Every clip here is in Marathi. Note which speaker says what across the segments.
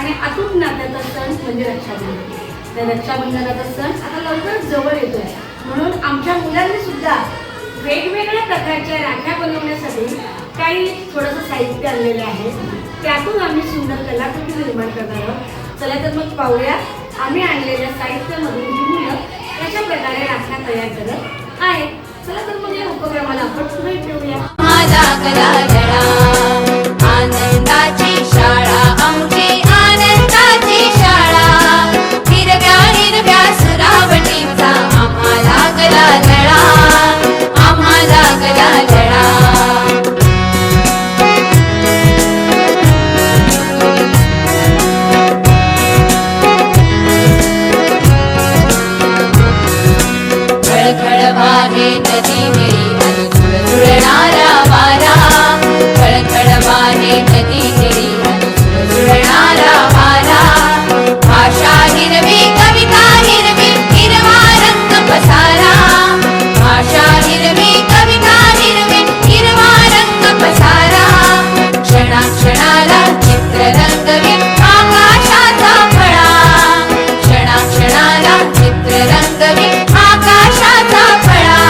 Speaker 1: आणि अतूट नात्याचा सण म्हणजे रक्षाबंधन. त्या रक्षाबंधनाचा सण आता लवकरच जवळ येतोय, म्हणून आमच्या मुलांनी सुद्धा वेगवेगळ्या प्रकारच्या राख्या बनवण्यासाठी काही थोडंसं साहित्य आणलेलं आहे. त्यातून आम्ही सुंदर कलाकृती निर्माण करणार आहोत. चला तर मग पाहूया आम्ही आणलेल्या साहित्यामधून ही मुलं कशा प्रकारे राख्या तयार करत आहेत. चला तर मग या उपक्रमाला आपण पुढे ठेवूया.
Speaker 2: आनंदाची शाळा आमची आनंदाची शाळा, हिरव्या हिरव्या सुरावटीचा आम्हाला गला लळा, आम्हाला गला लळा. खळखळ वाहे नदी मेरी जुळणारा वारा, खळखळ वाहे नदी मेरी जुळणारा वारा. भाषा हिरवी कविता हिरवी हिरवा रंग पसारा, भाषा हिरवी कविता हिरवी हिरवा रंग पसारा. क्षणाक्षणाला चित्र रंगवी आकाशाचा फळा, क्षणाक्षणाला चित्र रंगवी आकाशाचा फळा.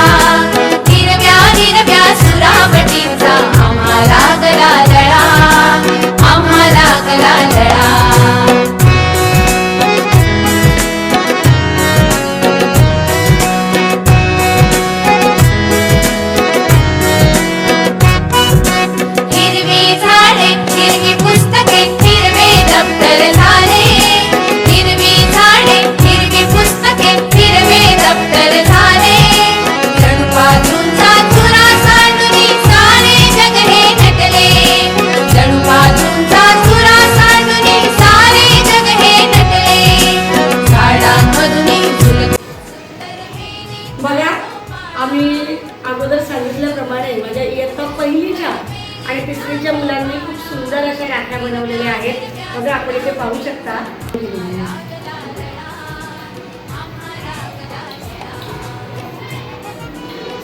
Speaker 2: हिरव्या हिरव्या सुरावटीचा आम्हाला गला लळा, आम्हाला गला लळा. हिरवी झाडे हिरवी पुस्तके हिरवे दप्तर झाले, हिरवी झाडे हिरवी पुस्तके हिरवे दप्तर झाले. जणू बाजूंचा चुरा सांडूनी सारे जग हे नटले, जणू बाजूंचा चुरा सांडूनी सारे जग हे नटले. झाडांमधून झुलत
Speaker 1: बघा, आम्ही अगोदर सांगितल्याप्रमाणे माझ्या इयत्ता पहिलीच्या आणि तिसरीच्या मुलांनी खूप सुंदर अशा राख्या बनवलेल्या आहेत. बघा, आपण इथे पाहू शकता.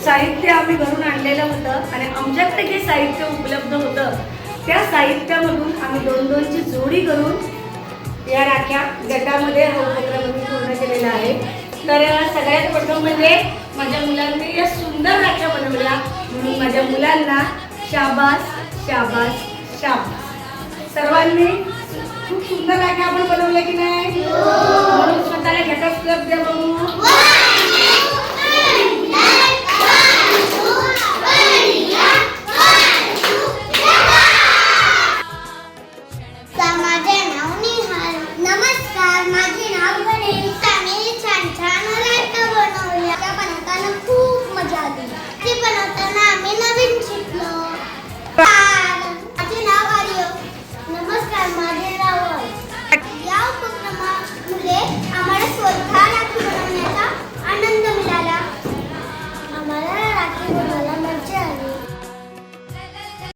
Speaker 1: साहित्य आम्ही घरून आणलेलं होतं आणि आमच्याकडे जे साहित्य उपलब्ध होतं त्या साहित्यामधून आम्ही 2-2ची जोडी करून या राख्या गटामध्ये हा उपक्रम पूर्ण केलेला आहे. तर सगळ्यात प्रथम म्हणजे माझ्या मुलांनी या सुंदर राख्या बनवल्या, म्हणून माझ्या मुलांना शाबास शाबास शाबास. सर्वांनी खूप सुंदर राख्या आपण बनवल्या की नाही? म्हणून स्वतःला घटस्क्लब द्या बघू.